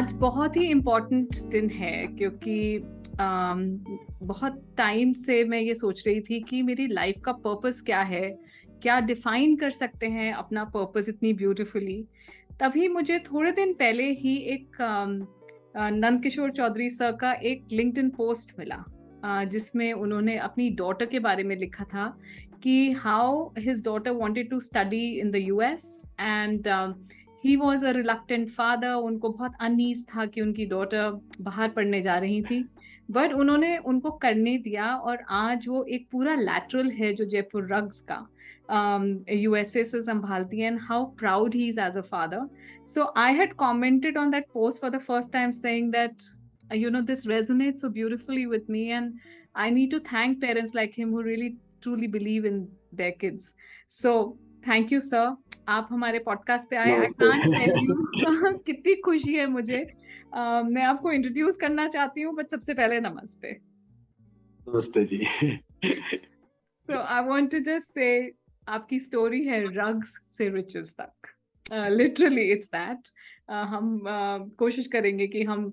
आज बहुत ही इम्पोर्टेंट दिन है क्योंकि बहुत टाइम से मैं ये सोच रही थी कि मेरी लाइफ का पर्पस क्या है, क्या डिफाइन कर सकते हैं अपना पर्पस इतनी ब्यूटीफुली। तभी मुझे थोड़े दिन पहले ही एक नंद किशोर चौधरी सर का एक लिंक्डइन पोस्ट मिला, जिसमें उन्होंने अपनी डॉटर के बारे में लिखा था कि how his daughter wanted to study in the US and he was a reluctant father. उनको बहुत अनईज था कि उनकी डॉटर बाहर पढ़ने जा रही थी, बट उन्होंने उनको करने दिया और आज वो एक पूरा लैटरल है जो जयपुर रग्स का यूएसए से संभालती है, and how proud he is as a father. So I had commented on that post for the first time saying that, this resonates so beautifully with me, and I need to thank parents like him who really truly believe in their kids. So thank you, sir. आप हमारे podcast पे आए. I can't tell you कितनी खुशी है मुझे. मैं आपको इंट्रोड्यूस करना चाहती हूँ, बट सबसे पहले नमस्ते. नमस्ते जी. So I want to just say आपकी स्टोरी है रग्स से रिचेस तक. Literally it's that. हम कोशिश करेंगे कि हम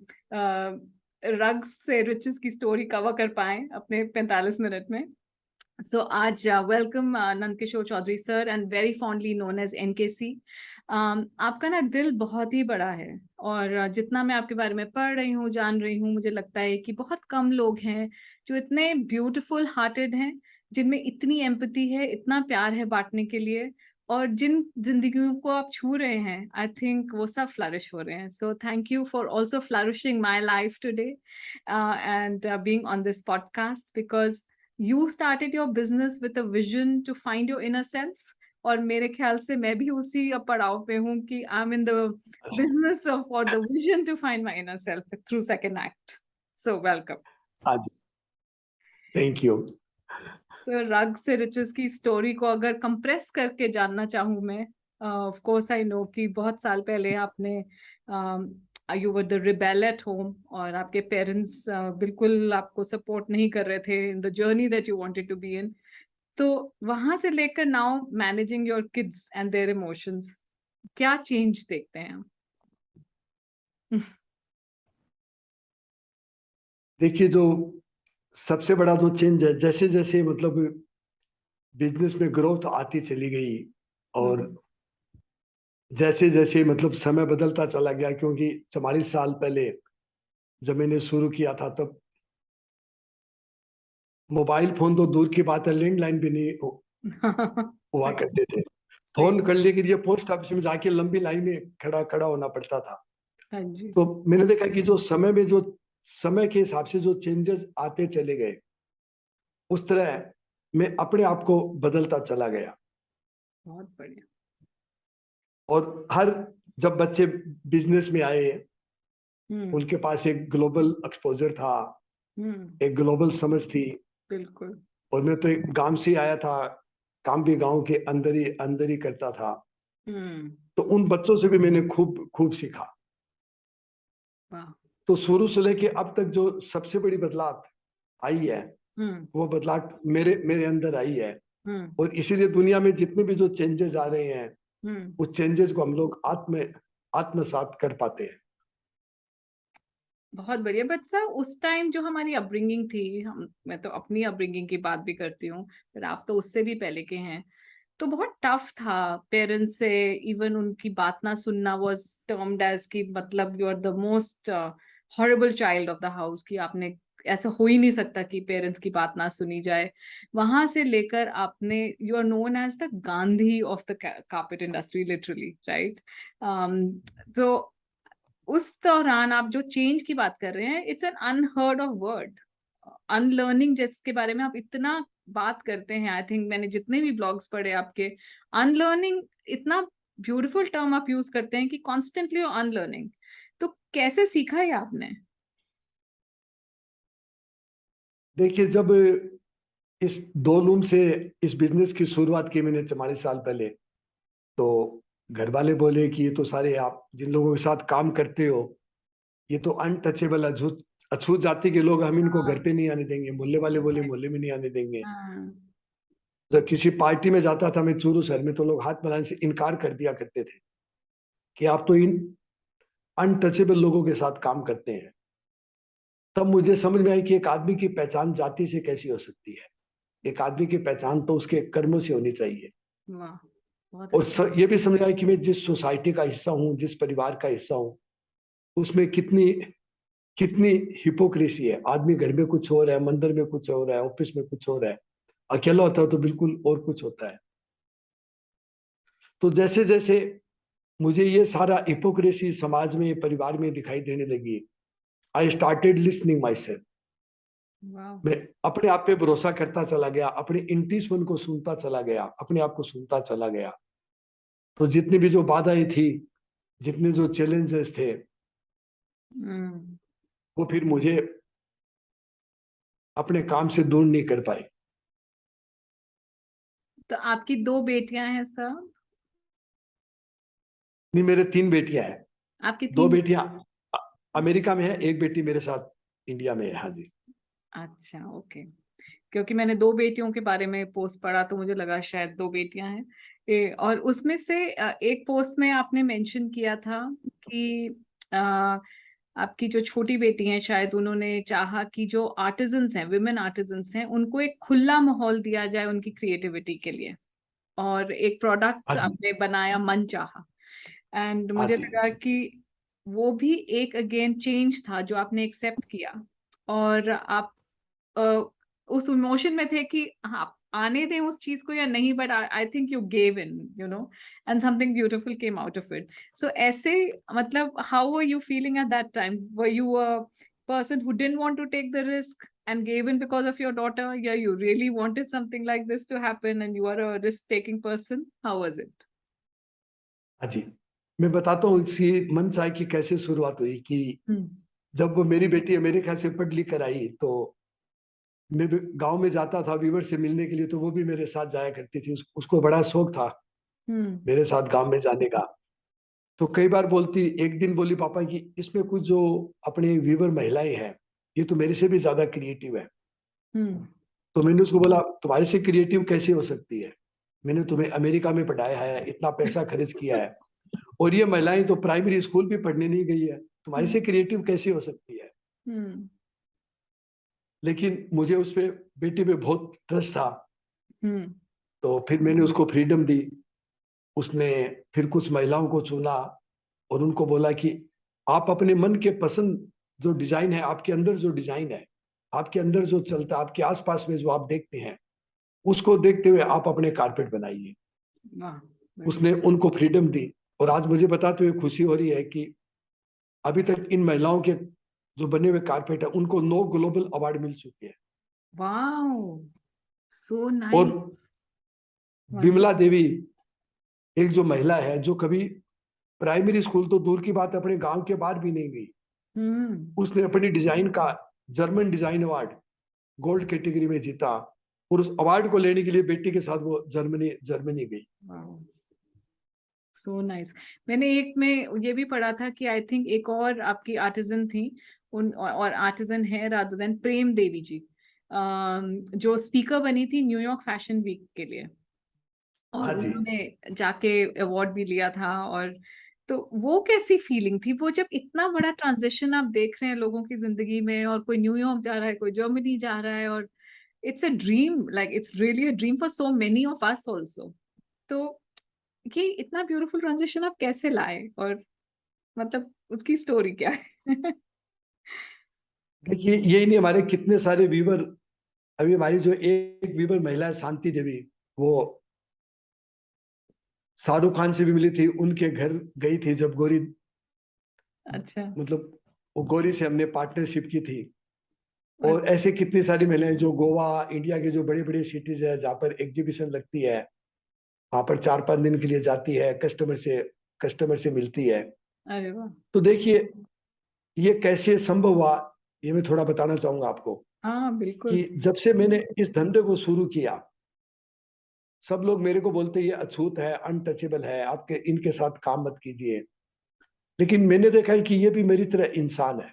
रग्स से रिचेस की स्टोरी कवर कर पाए अपने 45 मिनट में. So आज welcome Nand Kishore Chaudhary sir, and very fondly known as NKC. आपका ना दिल बहुत ही बड़ा है, और जितना मैं आपके बारे में पढ़ रही हूँ, जान रही हूँ, मुझे लगता है कि बहुत कम लोग हैं जो इतने ब्यूटीफुल हार्टेड हैं, जिनमें इतनी एम्पैथी है, इतना प्यार है बांटने के लिए, और जिन जिंदगियों को आप छू रहे हैं, आई थिंक वो सब फ्लरिश हो रहे हैं. सो thank you for also flourishing my life today and being on this podcast, because you started your business with a vision to find your inner self. और मेरे ख्याल से मैं भी उसी पड़ाव पे हूँ कि I'm in the business of or the vision to find my inner self through second act. So welcome. आज थैंक यू. So रग से रिचेस की स्टोरी को अगर कंप्रेस करके जानना चाहूँ मैं, ऑफ कोर्स आई नो कि बहुत साल पहले आपने you were the rebel at home, और आपके पेरेंट्स बिल्कुल आपको सपोर्ट नहीं कर रहे थे in the journey that you wanted to be in. तो वहां से लेकर now managing your kids and their emotions, क्या चेंज देखते हैं हम? देखिए, जो सबसे बड़ा जो चेंज है, जैसे जैसे मतलब बिजनेस में ग्रोथ आती चली गई, और जैसे जैसे मतलब समय बदलता चला गया, क्योंकि 44 साल पहले जब मैंने शुरू किया था, तब मोबाइल फोन तो दूर की बात है, लैंडलाइन भी नहीं हुआ करते थे. फोन करने के लिए पोस्ट ऑफिस में जाके लंबी लाइन में खड़ा खड़ा होना पड़ता था. हाँ जी. तो मैंने देखा कि जो समय में जो समय के हिसाब से जो चेंजेस आते चले गए, उस तरह मैं अपने आप को बदलता चला गया. बहुत बढ़िया. और हर जब बच्चे बिजनेस में आए, उनके पास एक ग्लोबल एक्सपोजर था, एक ग्लोबल समझ थी. बिल्कुल. और मैं तो एक गांव से आया था, काम भी गांव के अंदर ही करता था. तो उन बच्चों से भी मैंने खूब खूब सीखा. तो शुरू से लेके अब तक जो सबसे बड़ी बदलाव आई है, वो बदलाव मेरे अंदर आई है. और इसीलिए दुनिया में जितने भी जो चेंजेस आ रहे हैं, उस चेंजेस को हम लोग आत्मसात कर पाते हैं. बहुत बढ़िया. बट सर, उस टाइम जो हमारी अपब्रिंगिंग थी, मैं तो अपनी अपब्रिंगिंग की बात भी करती हूँ, पर आप तो उससे भी पहले के हैं, तो बहुत टफ था पेरेंट्स से. इवन उनकी बात ना सुनना वाज टर्म्ड एज कि मतलब you are the most horrible child of the house, कि आपने ऐसा हो ही नहीं सकता कि पेरेंट्स की बात ना सुनी जाए. वहां से लेकर आपने, you are known as the Gandhi of the carpet industry, literally, right? तो उस दौरान आप जो चेंज की बात कर रहे हैं, it's an unheard of word. Unlearning जिसके बारे में आप इतना बात करते हैं, आई थिंक मैंने जितने भी ब्लॉग्स पढ़े आपके, अनलर्निंग इतना ब्यूटीफुल टर्म आप यूज करते हैं कि कॉन्स्टेंटली अनलर्निंग. तो कैसे सीखा है आपने? देखिए, जब इस दो लूम से इस बिजनेस की शुरुआत की मैंने 44 साल पहले, तो घर वाले बोले कि ये तो सारे आप जिन लोगों के साथ काम करते हो, ये तो अनटचेबल अछूत जाति के लोग, हम इनको घर पे नहीं आने देंगे. मोहल्ले वाले बोले मोहल्ले में नहीं आने देंगे. जब किसी पार्टी में जाता था मैं चूरू शहर में, तो लोग हाथ मिलाने से इनकार कर दिया करते थे कि आप तो अनटचेबल लोगों के साथ काम करते हैं, तब मुझे समझ में आई कि एक आदमी की पहचान जाति से कैसी हो सकती है। एक आदमी की पहचान तो उसके कर्मों से होनी चाहिए। वाह, बहुत और अच्छा। ये भी समझ आया कि मैं जिस सोसाइटी का हिस्सा हूँ, जिस परिवार का हिस्सा हूँ, उसमें कितनी कितनी हिपोक्रेसी है। आदमी घर में कुछ और है, मंदिर में कुछ और है, ऑफिस में कुछ और है, अकेला होता है तो बिल्कुल और कुछ होता है। तो जैसे जैसे मुझे ये सारा हिपोक्रेसी समाज में, परिवार में दिखाई देने लगी, I started listening my self. वाह। मैं अपने आप पे भरोसा करता चला गया, अपने इंट्यूशन को सुनता चला गया, अपने आप को सुनता चला गया। तो जितनी भी जो बाधाएं थी, जितने जो चैलेंजेस थे, हम्म। वो फिर मुझे अपने काम से दूर नहीं कर पाए। तो आपकी 2 बेटियां हैं सर? नहीं, मेरे 3 बेटियां हैं। आपकी 2 3? बेटियां अमेरिका में है, एक बेटी मेरे साथ इंडिया में है। हाँ जी। अच्छा, ओके। क्योंकि मैंने 2 बेटियों के बारे में पोस्ट पढ़ा तो मुझे लगा शायद 2 बेटियां हैं। और उसमें से एक पोस्ट में आपने मेंशन किया था कि अ, आपकी जो छोटी बेटी हैं शायद उन्होंने चाहा कि जो आर्टिजन्स हैं, विमेन आर्टिजन्स हैं, उनको एक खुला माहौल दिया जाए उनकी क्रिएटिविटी के लिए, और एक हाँ प्रोडक्ट जी। आपने बनाया मन चाहा। एंड हाँ मुझे जी। लगा कि वो भी एक अगेन चेंज था जो आपने एक्सेप्ट किया, और आप अ, उस इमोशन में थे कि हाँ आने दें उस चीज को या नहीं, but I think you gave in, you know, and something beautiful came out of it. So ऐसे, मतलब how were you feeling at that time? Were you a person who didn't want to take the risk and gave in because of your daughter, yeah, you really wanted something like this to happen and you are a risk taking person? How was it? हाँ जी, मैं बताता हूँ इसी मन चाय की कैसे शुरुआत हुई। कि Hmm. जब वो मेरी बेटी अमेरिका से पढ़ लिख कर आई, तो मैं भी गांव में जाता था वीवर से मिलने के लिए, तो वो भी मेरे साथ जाया करती थी। उसको बड़ा शौक था Hmm. मेरे साथ गांव में जाने का। तो कई बार बोलती, एक दिन बोली पापा कि इसमें कुछ जो अपने वीवर महिलाएं हैं, ये तो मेरे से भी ज्यादा क्रिएटिव है। Hmm. तो मैंने उसको बोला, तुम्हारे से क्रिएटिव कैसे हो सकती है? मैंने तुम्हें अमेरिका में पढ़ाया है, इतना पैसा खर्च किया है, और ये महिलाएं तो प्राइमरी स्कूल भी पढ़ने नहीं गई है, तुम्हारे से क्रिएटिव कैसे हो सकती है? Hmm. लेकिन मुझे उस पे, बेटी पे बहुत ट्रस्ट था। Hmm. तो फिर मैंने उसको फ्रीडम दी। उसने फिर कुछ महिलाओं को चुना और उनको बोला कि आप अपने मन के पसंद जो डिजाइन है, आपके अंदर जो डिजाइन है, आपके अंदर जो चलता है, आपके आसपास में जो आप देखते हैं, उसको देखते हुए आप अपने कारपेट बनाइए। वाह, उसने उनको फ्रीडम दी। और आज मुझे बताते हुए खुशी हो रही है कि अभी तक इन महिलाओं के जो बने हुए कारपेट है, उनको 9 ग्लोबल अवार्ड मिल चुके हैं। वाओ, सो और नाइस, बिमला वंडरफुल। देवी, एक जो महिला है जो कभी प्राइमरी स्कूल तो दूर की बात है, अपने गांव के बाहर भी नहीं गई, हम्म। उसने अपनी डिजाइन का German design award gold category में जीता। और उस अवार्ड को लेने के लिए बेटी के साथ वो जर्मनी जर्मनी गई। Wow, so nice. मैंने एक में ये भी पढ़ा था कि आई थिंक एक और आपकी आर्टिजन थी, उन और आर्टिजन है रादर देन प्रेम देवी जी, जो स्पीकर बनी थी न्यूयॉर्क फैशन वीक के लिए, और हाँ जी। उन्होंने जाके अवार्ड भी लिया था। और तो वो कैसी फीलिंग थी, वो जब इतना बड़ा ट्रांजिशन आप देख रहे हैं लोगों की जिंदगी में, और कोई न्यूयॉर्क जा रहा है, कोई जर्मनी जा रहा है, और it's a dream, like it's really a dream for so many of us also. तो ये इतना ब्यूटीफुल ट्रांजिशन आप कैसे लाए, और मतलब उसकी स्टोरी क्या है? देखिए, यही नहीं, हमारे कितने सारे वीवर। अभी हमारी जो एक वीवर महिला है, शांति देवी, वो शाहरुख खान से भी मिली थी, उनके घर गई थी जब गौरी, अच्छा। मतलब वो गौरी से हमने पार्टनरशिप की थी। और अच्छा। ऐसे कितनी सारी महिलाएं जो गोवा, इंडिया के जो बड़े बड़े सिटीज है जहाँ पर एग्जीबिशन लगती है, वहां पर 4-5 दिन के लिए जाती है, कस्टमर से मिलती है। अरे वाह। तो देखिए, ये कैसे संभव हुआ, ये मैं थोड़ा बताना चाहूंगा आपको। हाँ बिल्कुल। कि जब से मैंने इस धंधे को शुरू किया, सब लोग मेरे को बोलते ये अछूत है, अनटचेबल है, आपके इनके साथ काम मत कीजिए। लेकिन मैंने देखा है कि ये भी मेरी तरह इंसान है।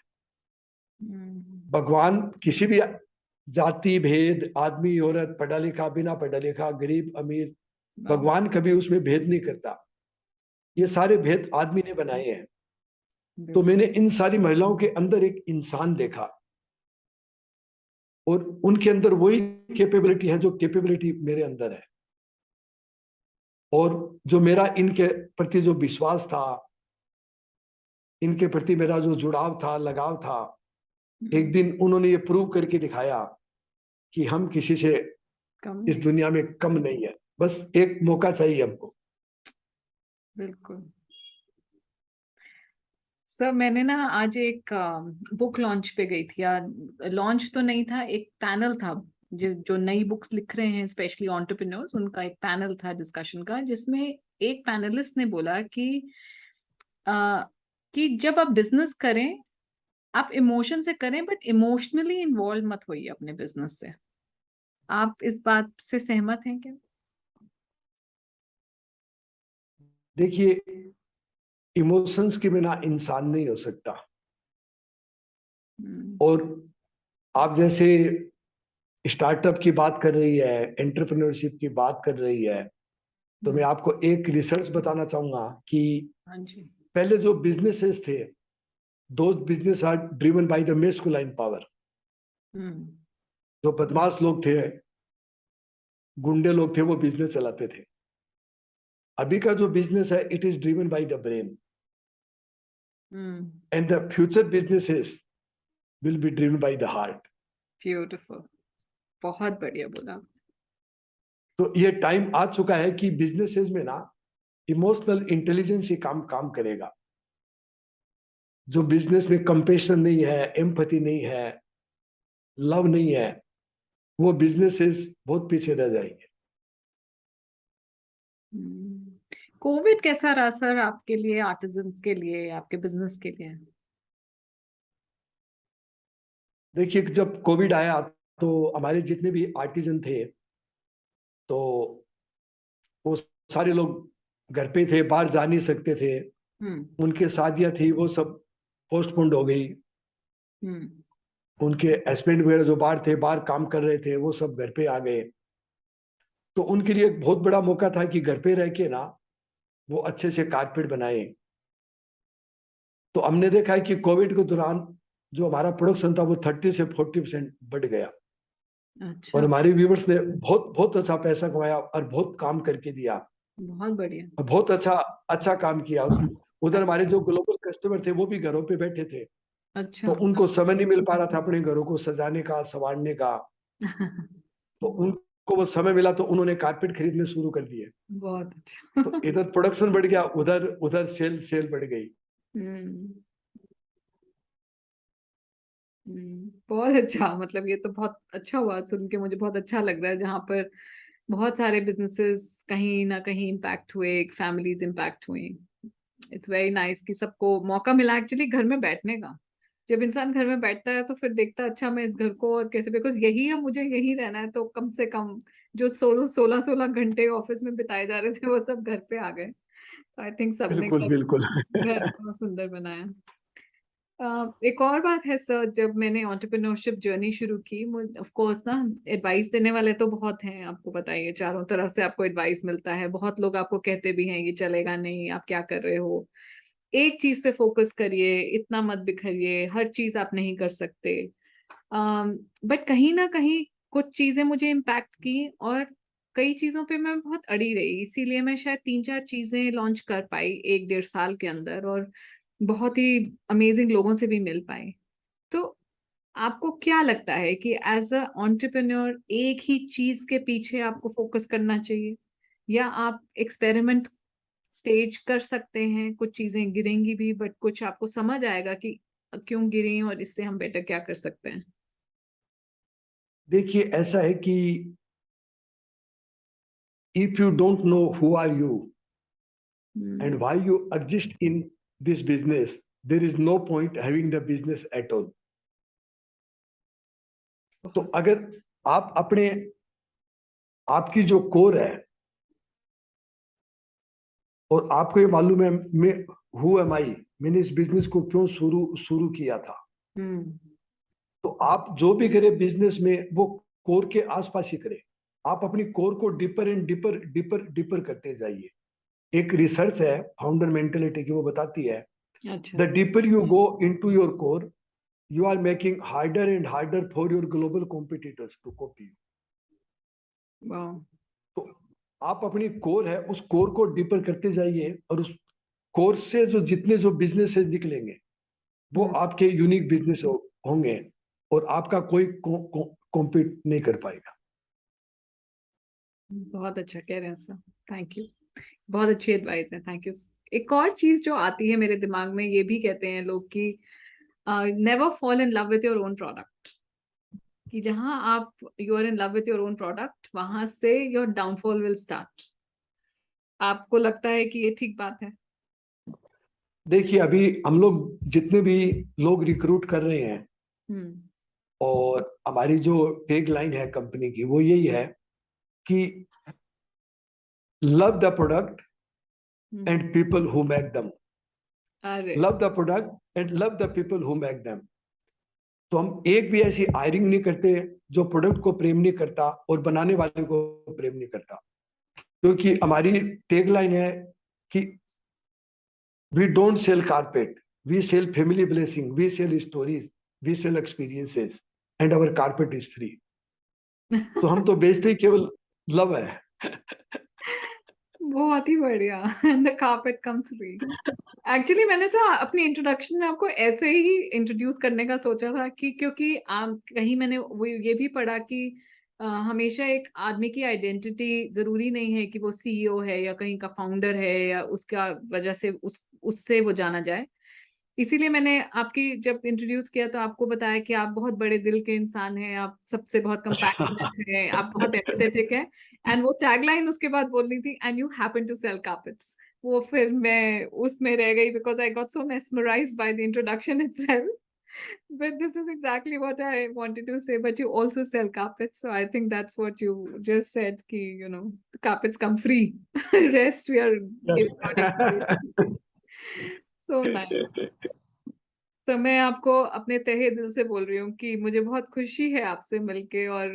हम्म। भगवान किसी भी जाति भेद, आदमी औरत, पढ़ा लिखा बिना पढ़ा लिखा, गरीब अमीर, वाह। भगवान कभी उसमें भेद नहीं करता। ये सारे भेद आदमी ने बनाए हैं। तो बिल्कुल। मैंने इन सारी महिलाओं के अंदर एक इंसान देखा, और उनके अंदर वही कैपेबिलिटी है जो कैपेबिलिटी मेरे अंदर है। और जो मेरा इनके प्रति जो विश्वास था, इनके प्रति मेरा जो जुड़ाव था, लगाव था, एक दिन उन्होंने ये प्रूव करके दिखाया कि हम किसी से कम इस नहीं। दुनिया में कम नहीं है। बस एक मौका चाहिए हमको। बिल्कुल। सर मैंने ना आज एक बुक लॉन्च पे गई थी, या लॉन्च तो नहीं था, एक पैनल था जो नई बुक्स लिख रहे हैं स्पेशली एंटरप्रेन्योर्स, उनका एक पैनल था डिस्कशन का, जिसमें एक पैनलिस्ट ने बोला अ, कि जब आप बिजनेस करें, आप इमोशन से करें, बट इमोशनली इन्वॉल्व मत होइए अपने बिजनेस से। आप इस बात से सहमत हैं क्या? देखिए, इमोशंस के बिना इंसान नहीं हो सकता। हम्म। और आप जैसे स्टार्टअप की बात कर रही है, एंटरप्रेन्योरशिप की बात कर रही है, तो मैं आपको एक रिसर्च बताना चाहूंगा कि हाँ जी। पहले जो बिजनेसेस थे, दो business are driven by the masculine power. Hmm. जो बदमाश लोग थे, गुंडे लोग थे, वो बिजनेस चलाते थे। अभी का जो बिजनेस है, it is driven by the brain, hmm. And the future businesses will be driven by the heart. Beautiful. बहुत बढ़िया बोला। तो ये टाइम आ चुका है कि बिजनेसेस में ना इमोशनल इंटेलिजेंस ही काम काम करेगा। जो बिजनेस में कंपेशन नहीं है, एम्पैथी नहीं है, लव नहीं है, वो बिजनेसेस बहुत पीछे रह जाएंगे। कोविड कैसा रहा सर आपके लिए, आर्टिजन्स के लिए, आपके बिजनेस के लिए? देखिए, जब कोविड आया तो हमारे जितने भी आर्टिजन थे, तो वो सारे लोग घर पे थे, बाहर जा नहीं सकते थे। हम्म। उनके शादियां थी, वो सब पोस्टपोन्ड हो गई। हम्म। उनके हस्बैंड वगैरह जो बाहर थे, बाहर काम कर रहे थे, वो सब घर पे आ गए। तो उनके लिए एक बहुत बड़ा मौका था कि घर पे रह के ना वो अच्छे से कारपेट बनाए। तो हमने देखा है कि कोविड के दौरान जो हमारा प्रोडक्शन था, वो 30 से 40% बढ़ गया। और अच्छा। हमारे व्यूवर्स ने बहुत बहुत अच्छा पैसा कमाया और बहुत काम करके दिया, बहुत बढ़िया। और बहुत अच्छा अच्छा काम किया। उधर हमारे जो ग्लोबल कस्टमर थे, वो भी घरों पे बैठे थे, तो अच्छा। उनको समय नहीं मिल पा रहा था अपने घरों को सजाने का, संवारने का। तो उनको वो समय मिला, तो उन्होंने कारपेट खरीदने शुरू कर दिए। बहुत अच्छा। तो इधर प्रोडक्शन बढ़ गया, उधर उधर सेल सेल बढ़ गई। हम्म। बहुत अच्छा, मतलब ये तो बहुत अच्छा हुआ सुन के, मुझे बहुत अच्छा लग रहा है, जहाँ पर बहुत सारे बिजनेसेस कहीं ना कहीं इम्पैक्ट हुए, फैमिलीज इम्पैक्ट हुई। इट्स वेरी नाइस कि सबको मौका मिला एक्चुअली घर में बैठने का। जब इंसान घर में बैठता है तो फिर देखता है, अच्छा मैं इस घर को और कैसे, बिकॉज यही है, मुझे यही रहना है, तो कम से कम जो 16-16 घंटे ऑफिस में बिताए जा रहे थे वो सब घर पे आ गए। तो आई थिंक सबने बिल्कुल घर बिल्कुल। घर बहुत सुंदर बनाया। एक और बात है सर, जब मैंने एंटरप्रेन्योरशिप जर्नी शुरू की, ऑफ कोर्स ना, एडवाइस देने वाले तो बहुत हैं, आपको बताइए, चारों तरफ से आपको एडवाइस मिलता है, बहुत लोग आपको कहते भी हैं ये चलेगा नहीं, आप क्या कर रहे हो, एक चीज पे फोकस करिए, इतना मत बिखरिए, हर चीज आप नहीं कर सकते। बट कहीं ना कहीं कुछ चीजें मुझे इम्पैक्ट की, और कई चीजों पे मैं बहुत अड़ी रही, इसीलिए मैं शायद 3-4 चीजें लॉन्च कर पाई 1-1.5 साल के अंदर, और बहुत ही अमेजिंग लोगों से भी मिल पाई। तो आपको क्या लगता है कि एज अ एंटरप्रेन्योर एक ही चीज के पीछे आपको फोकस करना चाहिए, या आप एक्सपेरिमेंट स्टेज कर सकते हैं, कुछ चीजें गिरेंगी भी, बट कुछ आपको समझ आएगा कि क्यों गिरी और इससे हम बेटर क्या कर सकते हैं? देखिए, ऐसा है कि if you don't know who are you and hmm. Why you exist in this business, there is no point having the business at all. तो बहुत। अगर आप अपने, आपकी जो कोर है, और आपको ये मालूम है मैं हु एम आई, मैंने इस बिजनेस को क्यों शुरू शुरू किया था, हम्म। तो आप जो भी करें बिजनेस में, वो कोर के आसपास ही करें। आप अपनी कोर को deeper and deeper deeper deeper करते जाइए। एक रिसर्च है फाउंडर मेंटेलिटी की, वो बताती है अच्छा। The deeper you go into your core, you are making harder and harder for your global competitors to copy you. वाह। तो आप अपनी कोर है, उस कोर को डीपर करते जाइए, और उस कोर से जो जितने जो बिजनेसेस निकलेंगे वो आपके यूनिक बिजनेस होंगे, और आपका कोई कॉम्पीट नहीं कर पाएगा। बहुत अच्छा कह रहे हैं सर, थैंक यू। बहुत अच्छी एडवाइस है, थैंक यू। एक और चीज जो आती है मेरे दिमाग में, ये भी कहते हैं लोग कि never fall in love with your own product, कि जहां आप you are in love with your own product, वहां से योर डाउनफॉल विल स्टार्ट। आपको लगता है कि ये ठीक बात है? देखिए, अभी हम लोग जितने भी लोग रिक्रूट कर रहे हैं, हम्म। और हमारी जो टैग लाइन है कंपनी की वो यही है कि love the product and people who make them. अरे love the product and love the people who make them. तो हम एक भी ऐसी हायरिंग नहीं करते जो प्रोडक्ट को प्रेम नहीं करता और बनाने वाले को प्रेम नहीं करता, क्योंकि हमारी टैगलाइन है कि we don't sell carpet, we sell family blessing, we sell stories, we sell experiences, and our carpet is free. तो हम तो बेचते ही केवल लव है। बहुत ही बढ़िया। And the carpet comes free. Actually मैंने सर अपनी इंट्रोडक्शन में आपको ऐसे ही इंट्रोड्यूस करने का सोचा था कि क्योंकि कहीं मैंने वो ये भी पढ़ा कि हमेशा एक आदमी की आइडेंटिटी जरूरी नहीं है कि वो सीईओ है या कहीं का फाउंडर है या उसका वजह से उससे वो जाना जाए। इसीलिए मैंने आपकी जब इंट्रोड्यूस किया तो आपको बताया कि आप बहुत बड़े दिल के इंसान हैं, आप सबसे बहुत कंपैशनेट हैं, आप बहुत एम्पैथेटिक हैं। एंड वो टैगलाइन उसके बाद बोलनी थी, and you happen to sell carpets. वो फिर मैं उसमें रह गई because I got so mesmerized by the introduction itself. But this is exactly what I wanted to say. But you also sell carpets, so I think that's what you just said. Ki, you know, the carpets come free. Rest we are giving. So nice. तो मैं आपको अपने तहे दिल से बोल रही हूँ कि मुझे बहुत खुशी है आपसे मिलके, और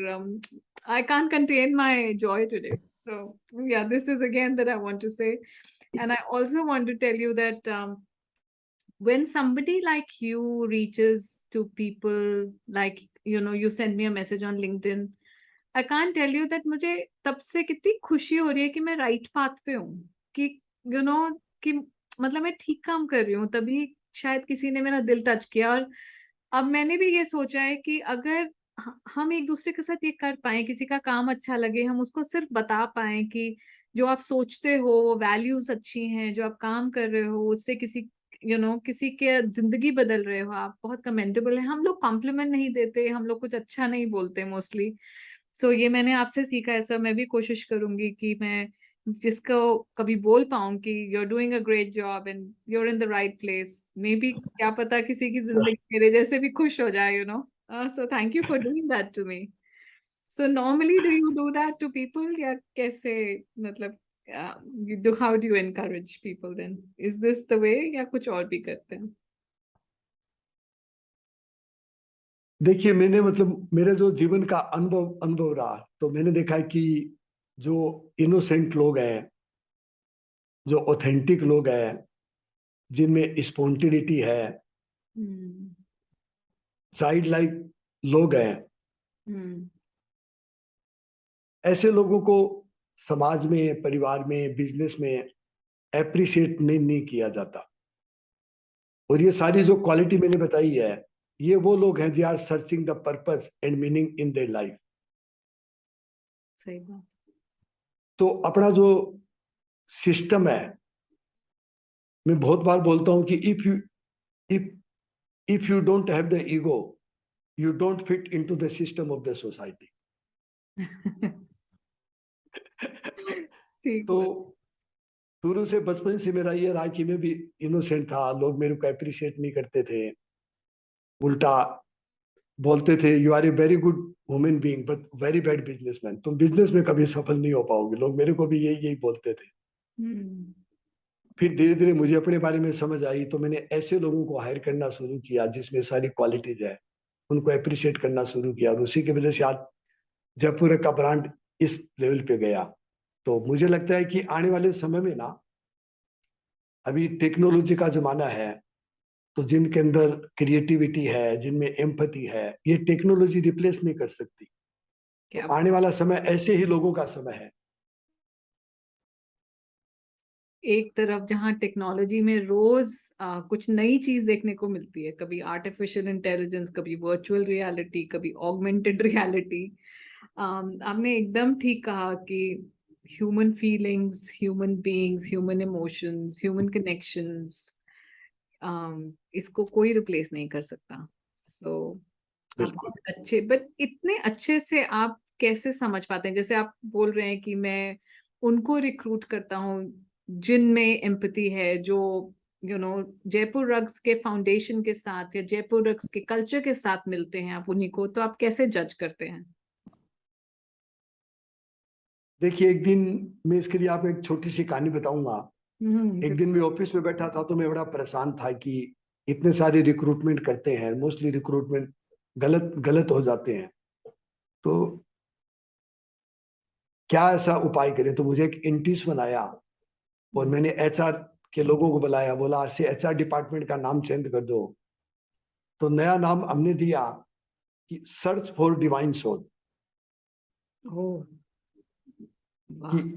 I can't contain my joy today. So yeah, this is again that I want to say, and I also want to tell you that when somebody like you reaches to people, like you send me a message on LinkedIn, I can't tell you that मुझे तब से कितनी खुशी हो रही है कि मैं राइट पाथ पे हूँ, कि कि मतलब मैं ठीक काम कर रही हूँ, तभी शायद किसी ने मेरा दिल टच किया। और अब मैंने भी ये सोचा है कि अगर हम एक दूसरे के साथ ये कर पाए, किसी का काम अच्छा लगे, हम उसको सिर्फ बता पाए कि जो आप सोचते हो वो वैल्यूज अच्छी हैं, जो आप काम कर रहे हो उससे किसी किसी के जिंदगी बदल रहे हो, आप बहुत कमेंटेबल है। हम लोग कॉम्प्लीमेंट नहीं देते, हम लोग कुछ अच्छा नहीं बोलते मोस्टली। सो ये मैंने आपसे सीखा है सर। मैं भी कोशिश करूंगी कि मैं जिसको कभी बोल पाऊं कि you are doing a great job and you are in the right place, maybe क्या पता किसी की जिंदगी मेरे जैसे भी खुश हो जाए, so thank you for doing that to me. So normally do you do that to people, या कैसे, मतलब how do you encourage people then? Is this the way, या कुछ और भी करते हैं? देखिए, मैंने मतलब मेरे जो जीवन का अनुभव अनुभव रहा, तो मैंने देखा है कि जो इनोसेंट लोग हैं, जो ऑथेंटिक लोग हैं, जिनमें स्पॉन्टेनिटी है, हम्म। चाइल्ड लाइक लोग हैं, हम्म। ऐसे लोगों को समाज में, परिवार में, बिजनेस में एप्रिशिएट नहीं किया जाता। और ये सारी जो क्वालिटी मैंने बताई है, ये वो लोग हैं they are searching the purpose and meaning in their life. सही बात। तो अपना जो सिस्टम है, मैं बहुत बार बोलता हूं कि if if you don't have the ego, you don't fit into the system of the society. ठीक तो बात। शुरू से, बचपन से मेरा ये रहा कि मैं भी इनोसेंट था, लोग मेरे को अप्रिशिएट नहीं करते थे, उल्टा बोलते थे you are a very good human being but very bad businessman, तुम बिजनेस में कभी सफल नहीं हो पाओगे, लोग मेरे को भी यही यही बोलते थे। हम्म। फिर धीरे धीरे मुझे अपने बारे में समझ आई, तो मैंने ऐसे लोगों को हायर करना शुरू किया जिसमें सारी क्वालिटीज है, उनको अप्रिशिएट करना शुरू किया, और उसी की वजह से आज जयपुर का ब्रांड इस लेवल पे गया। तो मुझे लगता है कि आने वाले समय में ना, अभी टेक्नोलॉजी का जमाना है, तो जिनके अंदर क्रिएटिविटी है, जिनमें एम्पैथी है, ये टेक्नोलॉजी रिप्लेस नहीं कर सकती। तो क्या आने वाला समय ऐसे ही लोगों का समय है। एक तरफ जहां टेक्नोलॉजी में रोज कुछ नई चीज देखने को मिलती है, कभी आर्टिफिशियल इंटेलिजेंस, कभी वर्चुअल रियलिटी, कभी ऑगमेंटेड रियलिटी। आपने एकदम ठीक कहा कि human feelings, human beings, human emotions, human connections, इसको कोई रिप्लेस नहीं कर सकता। सो आप बिल्कुल। बहुत अच्छे, बट इतने अच्छे से आप कैसे समझ पाते हैं? जैसे आप बोल रहे हैं कि मैं उनको रिक्रूट करता हूँ जिनमें एम्पैथी है, जो जयपुर रग्स के फाउंडेशन के साथ या जयपुर रग्स के कल्चर के साथ मिलते हैं, आप उन्हीं को, तो आप कैसे जज करते हैं? देखिए, एक दिन मैं इसके लिए आपको एक छोटी सी कहानी बताऊंगा। एक दिन मैं बिल्कुल। ऑफिस में बैठा था, तो मैं बड़ा परेशान था कि इतने सारे रिक्रूटमेंट करते हैं, मोस्टली रिक्रूटमेंट गलत गलत हो जाते हैं। तो क्या ऐसा उपाय करें? तो मुझे एक इंटिस बनाया और मैंने एचआर के लोगों को बुलाया, बोला आज से एचआर डिपार्टमेंट का नाम चेंज कर दो। तो नया नाम हमने दिया कि सर्च फॉर डिवाइन सोल। ओह, कि वाह।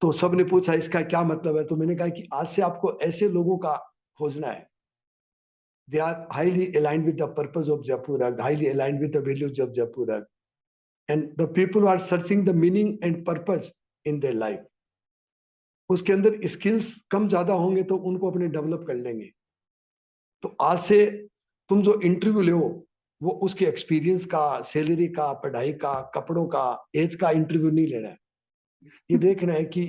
तो सबने पूछा इसका क्या मतलब है, तो मैंने कहा कि आज से आपको ऐसे लोगों का खोजना है, they are highly aligned with the purpose of Jaipur, highly aligned with the values of Jaipur, and the people are searching the meaning and purpose in their life. उसके अंदर स्किल्स कम ज्यादा होंगे तो उनको अपने डेवलप कर लेंगे। तो आज से तुम जो इंटरव्यू ले वो उसके एक्सपीरियंस का, सैलरी का, पढ़ाई का, कपड़ों का, एज का इंटरव्यू नहीं लेना है। ये देखना है कि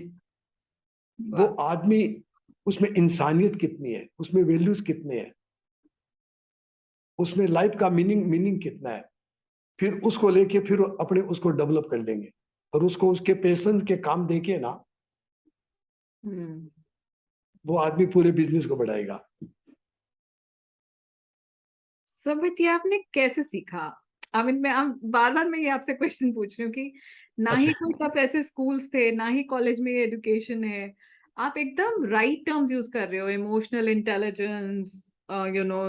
वो वाह। आदमी, उसमें इंसानियत कितनी है, उसमें वैल्यूज कितने हैं, उसमें लाइफ का मीनिंग मीनिंग कितना है। फिर उसको लेके फिर अपने उसको डेवलप कर लेंगे, और उसको उसके पेशेंस के काम देके ना, हम्म। वो आदमी पूरे बिजनेस को बढ़ाएगा। सब ये आपने कैसे सीखा? आई मीन, मैं बार बार मैं ये आपसे क्वेश्चन पूछ रही हूँ कि ना ही अच्छा। कोई तब ऐसे स्कूल्स थे, ना ही कॉलेज में ये एजुकेशन है। आप एकदम राइट टर्म्स यूज कर रहे हो, emotional intelligence, you know,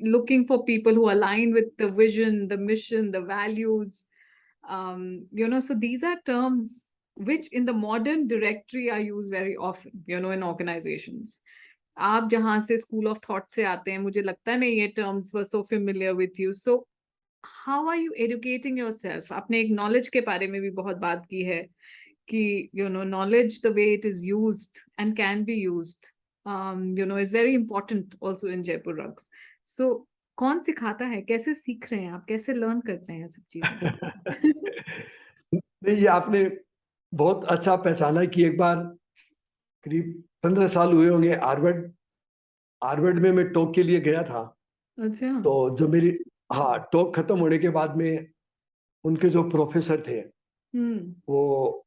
looking for people who align with the vision, the mission, the values, so these are terms which in the modern directory are used very often, in organizations. आप जहां से school of thought से आते हैं, मुझे लगता नहीं ये terms were so familiar with you. So how are you educating yourself? आपने एक नॉलेज के बारे में भी बहुत बात की है कि knowledge the way it is used and can be used is very important also in Jaipur rugs. So कौन सिखाता है? कैसे सीख रहे हैं आप? कैसे लर्न करते हैं ये सब चीजें? नहीं, ये आपने बहुत अच्छा पहचाना कि एक बार करीब 15 साल हुए होंगे, हार्वर्ड हार्वर्ड में मैं टॉक के लिए गया था। अच्छा। तो जो मेरी, हाँ, टॉक खत्म होने के बाद में उनके जो प्रोफेसर थे, हम्म। वो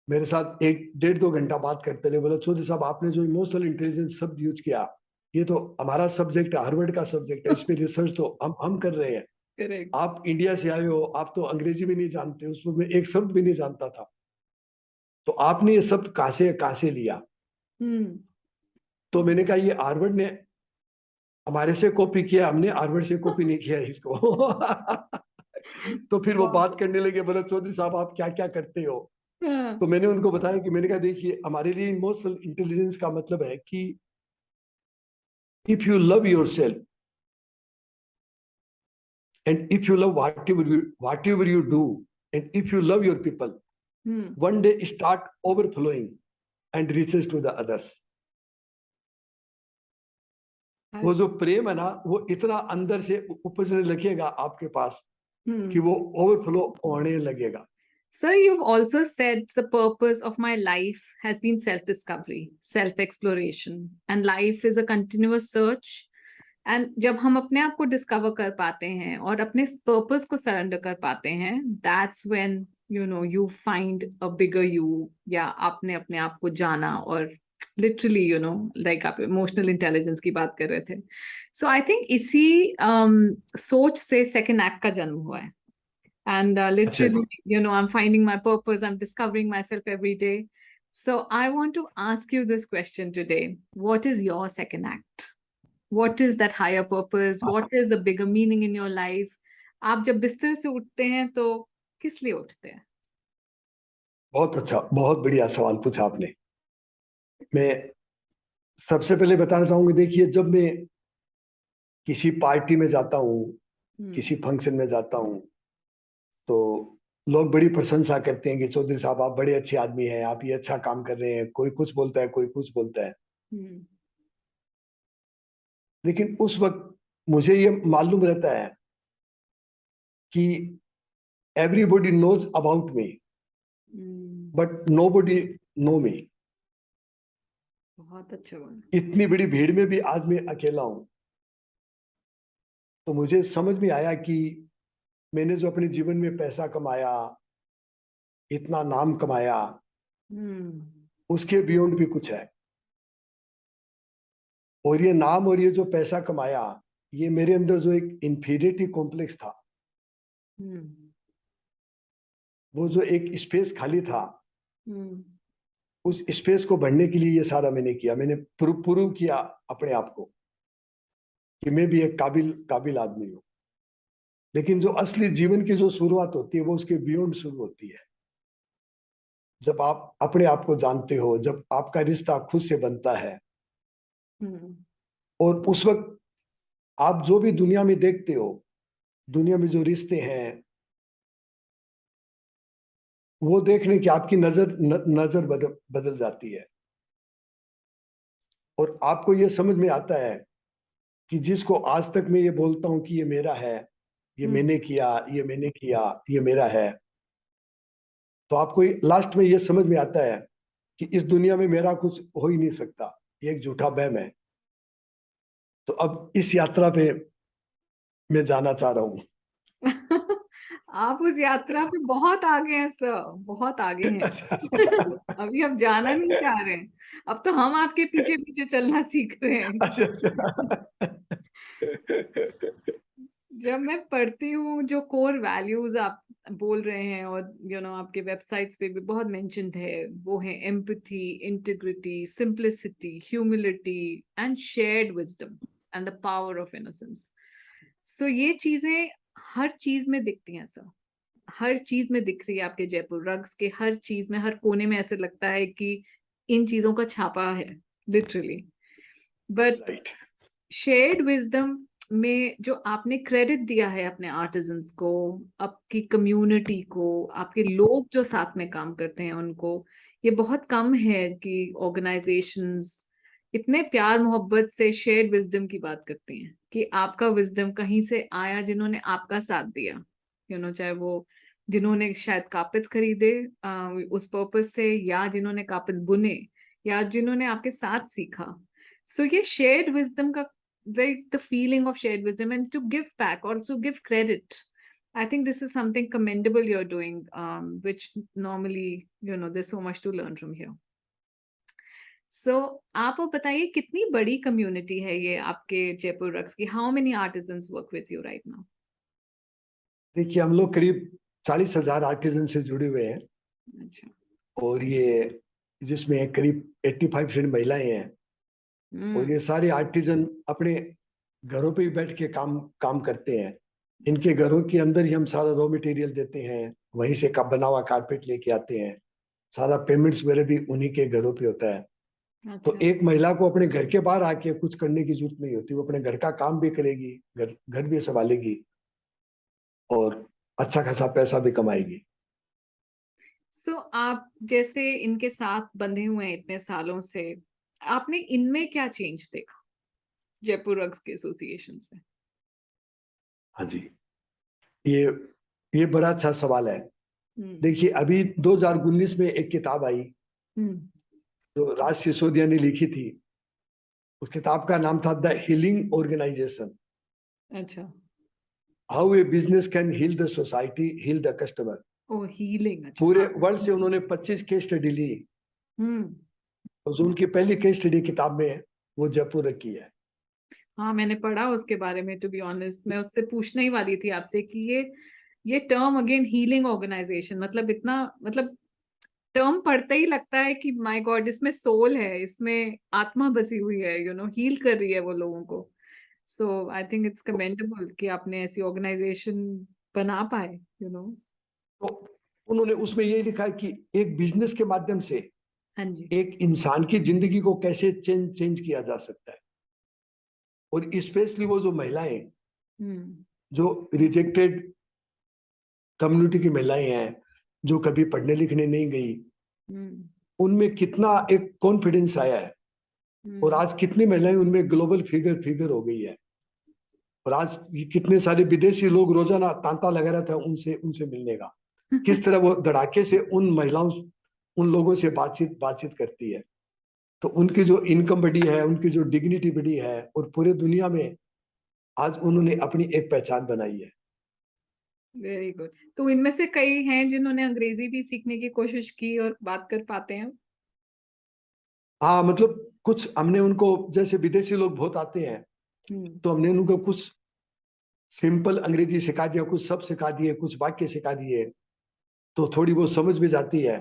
मेरे साथ 1 डेढ़ 2 घंटा बात करते रहे। बोला चौधरी साहब, आपने जो इमोशनल इंटेलिजेंस शब्द यूज किया, ये तो हमारा सब्जेक्ट है, हार्वर्ड का सब्जेक्ट है, इस पे रिसर्च तो हम कर रहे हैं। करेक्ट। आप इंडिया से आए हो, आप तो अंग्रेजी भी नहीं जानते, उसमें मैं एक शब्द भी नहीं जानता था, तो आपने ये शब्द कहाँ से लिया? हम्म। तो मैंने कहा ये हार्वर्ड ने हमारे से कॉपी किया, हमने हार्वर्ड से कॉपी नहीं किया इसको। तो फिर वो बात करने लगे, बोले चौधरी साहब आप क्या क्या करते हो? हाँ। तो मैंने उनको बताया कि मैंने कहा देखिए, हमारे लिए इमोशनल इंटेलिजेंस का मतलब है कि if you love yourself and if you love whatever you do, and if you love your people, hmm. one day start overflowing and reaches to the others. वो जो प्रेम है ना, वो इतना अंदर से उपजने लगेगा आपके पास कि हम्म। वो ओवरफ्लो होने लगेगा। Sir, you've also said the purpose of my life has been self-discovery, self-exploration, and life is a continuous search. And जब हम अपने आप को डिस्कवर कर पाते हैं और अपने पर्पस को सरेंडर कर पाते हैं, that's when you find a bigger you, या आपने अपने आप को जाना, और लिटरली लाइक आप इमोशनल इंटेलिजेंस की बात कर रहे थे। सो आई थिंक इसी सोच से सेकेंड एक्ट का जन्म हुआ है। And अच्छा जी। literally, I'm finding my purpose, I'm discovering myself every day. So I want to ask you this question today: what is your second act? What is that higher purpose? What is the bigger meaning in your life? आप जब बिस्तर से उठते हैं तो किस लिए उठते हैं? बहुत अच्छा, बहुत बढ़िया सवाल पूछा आपने। मैं सबसे पहले बताना चाहूंगा, देखिए जब मैं किसी पार्टी में जाता हूँ, किसी फंक्शन में जाता हूँ, तो लोग बड़ी प्रशंसा करते हैं कि चौधरी साहब आप बड़े अच्छे आदमी हैं, आप ये अच्छा काम कर रहे हैं। कोई कुछ बोलता है, कोई कुछ बोलता है। लेकिन उस वक्त मुझे ये मालूम रहता है कि everybody knows about me, but nobody know me. बहुत अच्छा बोला। इतनी बड़ी भीड़ में भी आज मैं अकेला हूं। तो मुझे समझ में आया कि मैंने जो अपने जीवन में पैसा कमाया, इतना नाम कमाया, उसके बियॉन्ड भी कुछ है। और ये नाम और ये जो पैसा कमाया, ये मेरे अंदर जो एक इंफीरियरिटी कॉम्प्लेक्स था, वो जो एक स्पेस खाली था, उस स्पेस को भरने के लिए ये सारा मैंने किया। मैंने प्रूव किया अपने आप को कि मैं भी एक काबिल आदमी हूं। लेकिन जो असली जीवन की जो शुरुआत होती है, वो उसके बियॉन्ड शुरू होती है। जब आप अपने आप को जानते हो, जब आपका रिश्ता खुद से बनता है, और उस वक्त आप जो भी दुनिया में देखते हो, दुनिया में जो रिश्ते हैं, वो देखने की आपकी नजर बदल जाती है। और आपको ये समझ में आता है कि जिसको आज तक मैं ये बोलता हूं कि ये मेरा है, ये मैंने किया, ये मैंने किया, ये मेरा है, तो आपको लास्ट में ये समझ में आता है कि इस दुनिया में मेरा कुछ हो ही नहीं सकता। ये एक झूठा वहम है। तो अब इस यात्रा पे मैं जाना चाह रहा हूँ। आप उस यात्रा पे बहुत आगे हैं सर, बहुत आगे हैं। अभी आप जाना नहीं चाह रहे हैं, अब तो हम आपके पीछे पीछे चलना सीख रहे हैं। जब मैं पढ़ती हूँ जो कोर वैल्यूज आप बोल रहे हैं, और आपके वेबसाइट्स पे भी बहुत मेंशन्ड है, वो है empathy, integrity, simplicity, humility and shared wisdom and the power of innocence. So ये चीजें हर चीज में दिखती हैं सर, हर चीज में दिख रही है। आपके जयपुर रग्स के हर चीज में, हर कोने में ऐसे लगता है कि इन चीजों का छापा है, लिटरली। बट शेयर्ड विजडम में जो आपने क्रेडिट दिया है अपने आर्टिजन्स को, आपकी कम्युनिटी को, आपके लोग जो साथ में काम करते हैं उनको, ये बहुत कम है कि ऑर्गेनाइजेशंस इतने प्यार मोहब्बत से शेयर्ड विजडम की बात करती हैं कि आपका विजडम कहीं से आया, जिन्होंने आपका साथ दिया, चाहे वो जिन्होंने शायद कापिज खरीदे उस पर्पस से, या जिन्होंने कापिज बुने, या जिन्होंने आपके साथ सीखा। सो ये शेयर्ड विजडम का, the feeling of shared wisdom, and to give back, also give credit, I think this is something commendable you're doing, which normally there's so much to learn from here. So आप बताइए कितनी बड़ी community है ये आपके जयपुर रक्स की? How many artisans work with you right now? देखिए हम लोग करीब 40,000 आर्टिजन से जुड़े हुए हैं। अच्छा। और ये जिसमें करीब 85% महिलाएं हैं। और ये सारे आर्टिजन अपने घरों पे ही बैठ के काम करते हैं। इनके घरों के अंदर ही हम सारा रॉ मटेरियल देते हैं, वहीं से बना हुआ कारपेट लेके आते हैं। सारा पेमेंट्स वगैरह भी उन्हीं के घरों पे होता है। अच्छा। तो एक महिला को अपने घर के बाहर आके कुछ करने की जरूरत नहीं होती। वो अपने घर का काम भी करेगी, घर भी संभालेगी, और अच्छा खासा पैसा भी कमाएगी। सो आप जैसे इनके साथ बंधे हुए हैं इतने सालों से, आपने इनमें क्या चेंज देखा जयपुर रग्स के एसोसिएशन से? हाँ जी, ये बड़ा अच्छा सवाल है। देखिए अभी 2019 में एक किताब आई जो राज सिसोदिया ने लिखी थी। उस किताब का नाम था द हीलिंग ऑर्गेनाइजेशन। अच्छा। How a business can heal the society, heal the customer. Oh healing. अच्छा। पूरे वर्ल्ड से उन्होंने 25 केस स्टडी ली। तो जो उनकी पहली केस स्टडी किताब में वो जयपुर की है। हाँ, मैंने पढ़ा उसके बारे में। टू बी ऑनेस्ट, मैं उससे पूछने ही वाली थी आपसे कि ये टर्म अगेन, हीलिंग ऑर्गेनाइजेशन, मतलब इतना, मतलब टर्म पढ़ते ही लगता है कि माय गॉड, इसमें सोल है, इसमें आत्मा बसी हुई है, हील कर रही है वो लोगों को। सो आई थिंक इट्स कमेंडेबल कि आपने ऐसी ऑर्गेनाइजेशन बना पाए, यू नो। तो उन्होंने उसमें ये लिखा है कि एक बिजनेस के माध्यम से हाँ जी। एक इंसान की जिंदगी को कैसे चेंज चेंज किया जा सकता है। और स्पेशली वो जो महिलाएं, हम्म। जो रिजेक्टेड कम्युनिटी की महिलाएं हैं, जो कभी पढ़ने लिखने नहीं गई, हम्म। उनमें कितना एक कॉन्फिडेंस आया है। और हम्म। आज कितनी महिलाएं उनमें ग्लोबल फिगर फिगर हो गई है। और आज ये कितने सारे विदेशी लोग रोजाना तांता लगा रहा था उनसे उनसे मिलने का। किस तरह वो धड़ाके से उन महिलाओं, उन लोगों से बातचीत बातचीत करती है। तो उनकी जो इनकम बढ़ी है, उनकी जो डिग्निटी बढ़ी है, और पूरे दुनिया में आज उन्होंने अपनी एक पहचान बनाई है। Very good. तो इनमें से कई हैं जिन्होंने अंग्रेजी भी सीखने की कोशिश की और बात कर पाते हैं। हाँ, मतलब कुछ हमने उनको, जैसे विदेशी लोग बहुत आते हैं, हम्म। तो हमने उनको कुछ सिंपल अंग्रेजी सिखा दिया, कुछ शब्द सिखा दिए, कुछ वाक्य सिखा दिए, तो थोड़ी बहुत समझ में जाती है।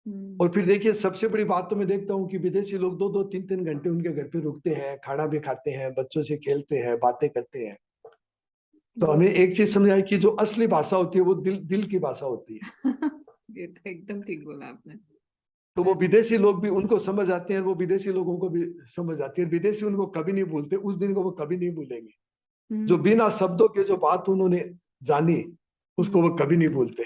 हम्म। और फिर देखिए, सबसे बड़ी बात तो मैं देखता हूँ कि विदेशी लोग 2-2, 3-3 घंटे उनके घर पे रुकते हैं, खाना भी खाते हैं, बच्चों से खेलते हैं, बातें करते हैं। तो बहुत। हमें एक चीज समझ आई कि जो असली भाषा होती है वो दिल दिल की भाषा होती है। ये तो एकदम ठीक बोला आपने। तो वो विदेशी लोग भी उनको समझ आते हैं, वो विदेशी लोगों को भी समझ आती है। विदेशी उनको कभी नहीं भूलते, उस दिन को वो कभी नहीं भूलेंगे। जो हम्म। बिना शब्दों के जो बात उन्होंने जानी, हम्म। उसको वो कभी नहीं भूलते।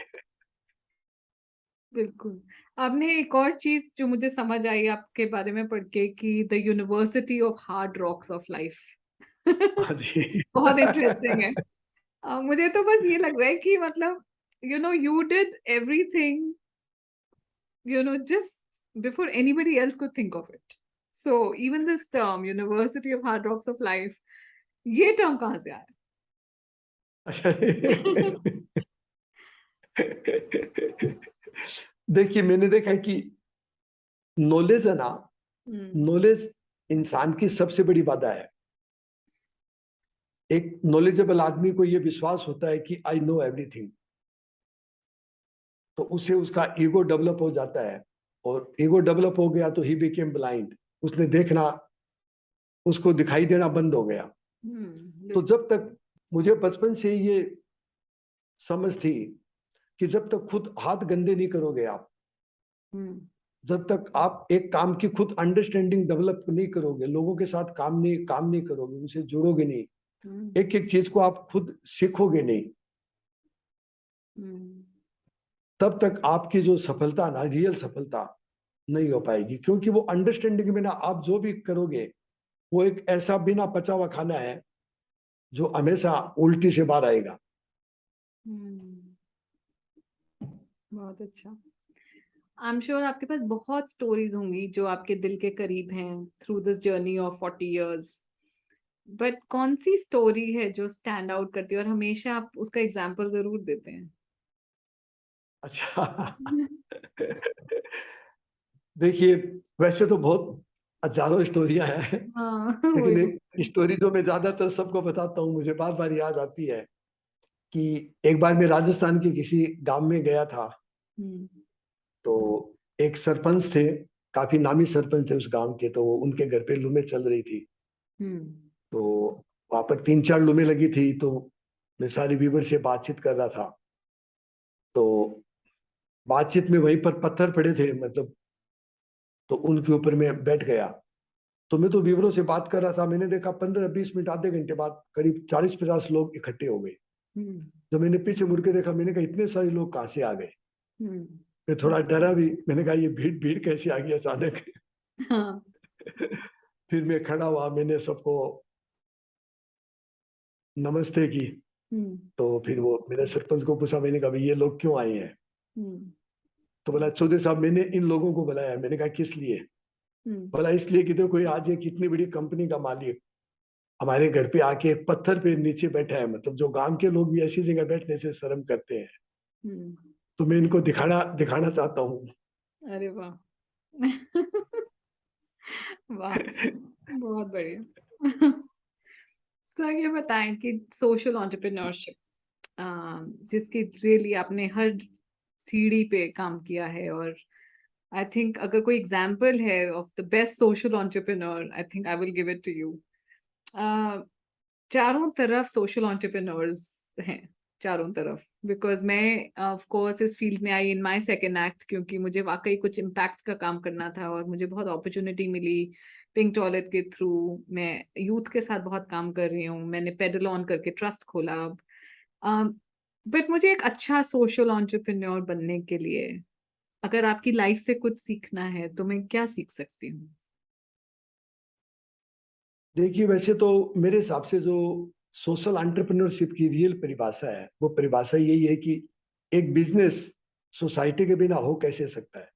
बिल्कुल। आपने एक और चीज जो मुझे समझ आई आपके बारे में पढ़ के कि the university of hard rocks of life. हाँ जी। बहुत इंटरेस्टिंग है। मुझे तो बस ये लग रहा है कि मतलब you did everything, just before anybody else could think of it. So even this term, University of Hard Rocks of Life, ये term कहाँ से आया? देखिए, मैंने देखा है कि नॉलेज है ना, हम्म। नॉलेज इंसान की सबसे बड़ी बाधा है। एक नॉलेजेबल आदमी को यह विश्वास होता है कि आई नो एवरीथिंग, तो उससे उसका ईगो डेवलप हो जाता है। और ईगो डेवलप हो गया तो ही बिकेम ब्लाइंड, उसने देखना, उसको दिखाई देना बंद हो गया। तो बिल्कुल। जब तक, मुझे बचपन से ये समझ थी कि जब तक खुद हाथ गंदे नहीं करोगे आप, हम्म। जब तक आप एक काम की खुद अंडरस्टैंडिंग डेवलप नहीं करोगे, लोगों के साथ काम नहीं करोगे, उनसे जुड़ोगे नहीं, हम्म। एक एक चीज को आप खुद सीखोगे नहीं, हम्म। तब तक आपकी जो सफलता ना, रियल सफलता नहीं हो पाएगी। क्योंकि वो अंडरस्टैंडिंग में ना, आप जो भी करोगे वो एक ऐसा बिना पचा हुआ खाना है जो हमेशा उल्टी से बाहर आएगा। हम्म। बहुत अच्छा। आई एम श्योर आपके पास बहुत स्टोरीज होंगी जो आपके दिल के करीब हैं through this journey of 40 years। But कौन सी स्टोरी है जो स्टैंड आउट करती है और हमेशा आप उसका एग्जाम्पल जरूर देते हैं? अच्छा। देखिए, वैसे तो बहुत हजारों स्टोरियां हैं, हाँ। वही लेकिन बोल एक रही स्टोरी जो मैं ज्यादातर सबको बताता हूँ, मुझे बार बार याद आती है, कि एक बार मैं राजस्थान के किसी गांव में गया था। हूँ। तो एक सरपंच थे, काफी नामी सरपंच थे उस गांव के, तो उनके घर पे लूमें चल रही थी। हम्म। तो वहां पर 3-4 लूमें लगी थी, तो मैं सारी व्यूवर से बातचीत कर रहा था। तो बातचीत में वहीं पर पत्थर पड़े थे, मतलब, तो उनके ऊपर मैं बैठ गया। तो मैं तो व्यूवरों से बात कर रहा था, मैंने देखा 15-20 मिनट, आधे घंटे बाद करीब 40-50 लोग इकट्ठे हो गए। हम्म। जब मैंने पीछे मुड़ के देखा, मैंने कहा इतने सारे लोग कहाँ से आ गए। हम्म। मैं थोड़ा डरा भी, मैंने कहा ये भीड़ भीड़ कैसे आ गई अचानक। हाँ। फिर मैं खड़ा हुआ, मैंने सबको नमस्ते की। हम्म। तो फिर वो मेरे सरपंच को पूछा, मैंने कहा भाई ये लोग क्यों आए हैं। हम्म। तो बोला, चौधरी साहब मैंने इन लोगों को बुलाया है। मैंने कहा किस लिए। हम्म। बोला इसलिए कि देखो, आज एक इतनी बड़ी कंपनी का मालिक हमारे घर पे आके एक पत्थर पे नीचे बैठा है, मतलब जो गांव के लोग भी ऐसी जगह बैठने से शर्म करते हैं। हम्म। तो मैं इनको दिखाना दिखाना चाहता हूँ। अरे वाह। वाह। बहुत बढ़िया। तो ये बताएं कि सोशल एंटरप्रेन्योरशिप जिसकी रियली आपने हर सीढ़ी पे काम किया है, और आई थिंक अगर कोई एग्जाम्पल है of the best social entrepreneur, I think I will give it to you. चारों तरफ सोशल एंटरप्रेन्योर्स हैं, चारों तरफ। बिकॉज मैं ऑफ कोर्स इस फील्ड में आई इन माय सेकंड एक्ट, क्योंकि मुझे वाकई कुछ इम्पैक्ट का काम करना था और मुझे बहुत अपॉर्चुनिटी मिली पिंक टॉयलेट के थ्रू। मैं यूथ के साथ बहुत काम कर रही हूँ, मैंने पेडल ऑन करके ट्रस्ट खोला अब। बट मुझे एक अच्छा सोशल एंटरप्रेन्योर बनने के लिए अगर आपकी लाइफ से कुछ सीखना है तो मैं क्या सीख सकती हूँ? देखिए, वैसे तो मेरे हिसाब से जो सोशल एंटरप्रेन्योरशिप की रियल परिभाषा है, वो परिभाषा यही है कि एक बिजनेस सोसाइटी के बिना हो कैसे सकता है।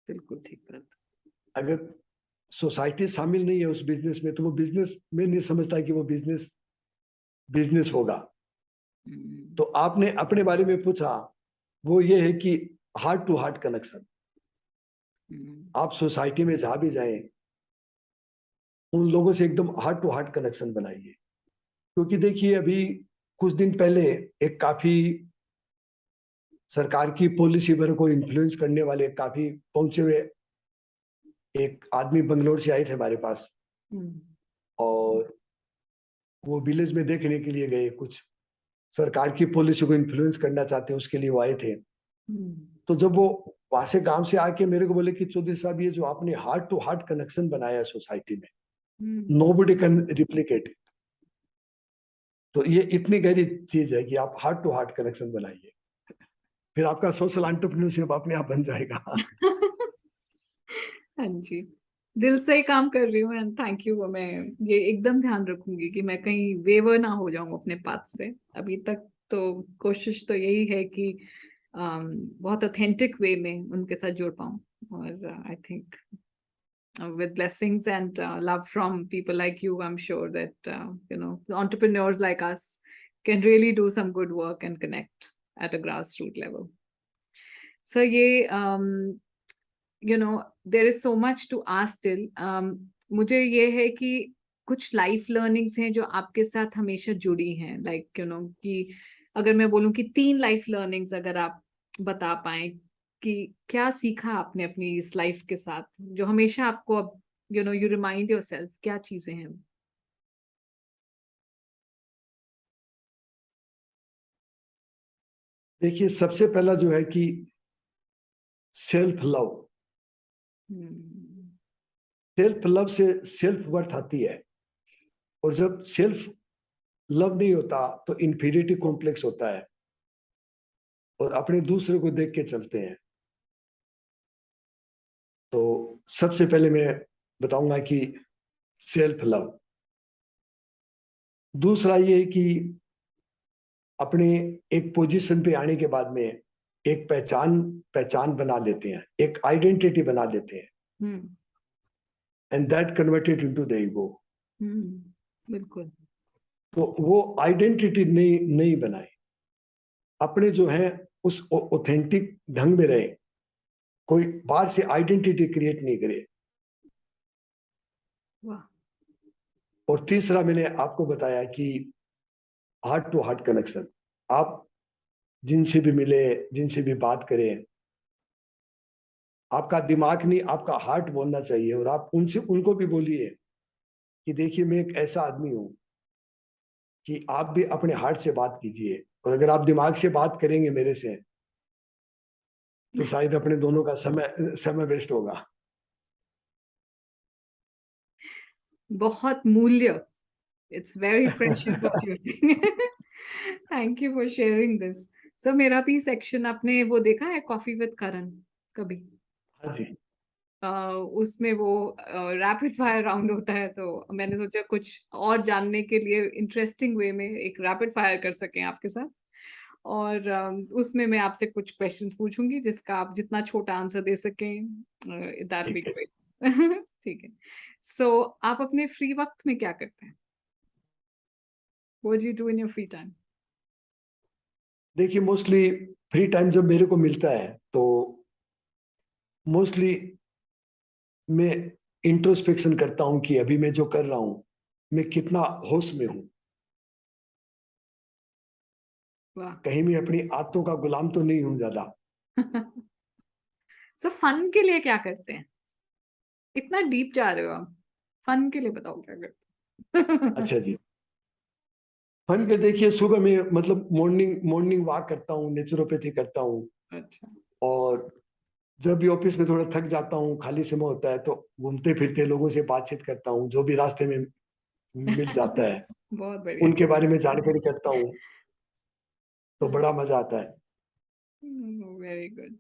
बिल्कुल ठीक बात। अगर सोसाइटी शामिल नहीं है उस बिजनेस में, तो वो बिजनेस में नहीं समझता कि वो बिजनेस बिजनेस होगा। तो आपने अपने बारे में पूछा, वो ये है कि हार्ट टू हार्ट कनेक्शन। आप सोसाइटी में जहां भी जाएं, उन लोगों से एकदम हार्ट टू हार्ट कनेक्शन बनाइए। क्योंकि देखिए, अभी कुछ दिन पहले एक काफी सरकार की पॉलिसी पर को इन्फ्लुएंस करने वाले काफी पहुंचे हुए एक आदमी बंगलोर से आए थे हमारे पास, और वो विलेज में देखने के लिए गए, कुछ सरकार की पॉलिसी को इन्फ्लुएंस करना चाहते हैं उसके लिए वो आए थे। तो जब वो वहां से गांव से आके मेरे को बोले कि चौधरी साहब, ये जो आपने हार्ट टू हार्ट कनेक्शन बनाया है सोसाइटी में, नोबडी कैन रिप्लिकेट। तो ये इतनी गहरी चीज है कि आप हार्ट टू हार्ट कनेक्शन बनाइए, फिर आपका सोशल एंटरप्रेन्योरशिप अपने आप बन जाएगा। हाँ जी, दिल से ही काम कर रही हूँ एंड थैंक यू। मैं ये एकदम ध्यान रखूंगी कि मैं कहीं वेवर ना हो जाऊं अपने पाथ से। अभी तक तो कोशिश तो यही है कि बहुत ऑथेंटिक वे में उनके साथ जुड़ पाऊं। और I think with blessings and love from people like you, I'm sure that the entrepreneurs like us can really do some good work and connect at a grassroots level. So ये there is so much to ask still. मुझे ये है कि कुछ life learnings हैं जो आपके साथ हमेशा जुड़ी हैं, लाइक कि अगर मैं बोलूं कि 3 लाइफ लर्निंग्स अगर आप बता पाए कि क्या सीखा आपने अपनी इस लाइफ के साथ जो हमेशा आपको अब यू रिमाइंड योरसेल्फ, क्या चीजें हैं? देखिए, सबसे पहला जो है कि सेल्फ लव। हम्म। सेल्फ लव से सेल्फ वर्थ आती है, और जब सेल्फ लव नहीं होता तो इंफीरियरिटी कॉम्प्लेक्स होता है, और अपने दूसरे को देख के चलते हैं। तो सबसे पहले मैं बताऊंगा कि सेल्फ लव। दूसरा ये है कि अपने एक पोजीशन पे आने के बाद में एक पहचान पहचान बना लेते हैं, एक आइडेंटिटी बना लेते हैं, and that converted into the ego. बिल्कुल। तो वो आइडेंटिटी नहीं नहीं बनाए, अपने जो है उस ऑथेंटिक ढंग में रहे, कोई बाहर से आइडेंटिटी क्रिएट नहीं करे। वाह। और तीसरा मैंने आपको बताया कि हार्ट टू हार्ट कनेक्शन। आप जिनसे भी मिले, जिनसे भी बात करें, आपका दिमाग नहीं, आपका हार्ट बोलना चाहिए, और आप उनसे उनको भी बोलिए कि देखिए, मैं एक ऐसा आदमी हूं कि आप भी अपने हार्ट से बात कीजिए। और अगर आप दिमाग से बात करेंगे मेरे से, तो शायद अपने दोनों का समय समय वेस्ट होगा। बहुत मूल्य। It's very precious what you're doing. Thank you for sharing this. So मेरा भी सेक्शन आपने वो देखा है कॉफी विद करण कभी? हाँ जी। उसमें वो रैपिड फायर राउंड होता है, तो मैंने सोचा कुछ और जानने के लिए इंटरेस्टिंग वे में एक रैपिड फायर कर सकें आपके साथ। और उसमें मैं आपसे कुछ क्वेश्चंस पूछूंगी जिसका आप जितना छोटा आंसर दे सकें, दैट बी ठीक है। ग्रेट। ठीक है। सो आप अपने फ्री वक्त में क्या करते हैं? What do you do in your free time? देखिए, मोस्टली फ्री टाइम जब मेरे को मिलता है, तो मोस्टली मैं इंट्रोस्पेक्शन करता हूं कि अभी मैं जो कर रहा हूं, मैं कितना होश में हूं, वाह। कहीं मैं अपनी आदतों का गुलाम तो नहीं हूं ज्यादा। सो फन के लिए क्या करते हैं? इतना डीप जा रहे हो आप, फन के लिए बताओ क्या करते हैं? अच्छा जी। फन के देखिए, सुबह में मतलब मॉर्निंग मॉर्निंग वॉक करता हूँ, नेचुरोपैथी करता हूँ। अच्छा। और जब भी ऑफिस में थोड़ा थक जाता हूँ, खाली समय होता है, तो घूमते फिरते लोगों से बातचीत करता हूँ, जो भी रास्ते में मिल जाता है बहुत बढ़िया। उनके बारे में जानकारी करता हूँ, तो बड़ा मजा आता है। Very good.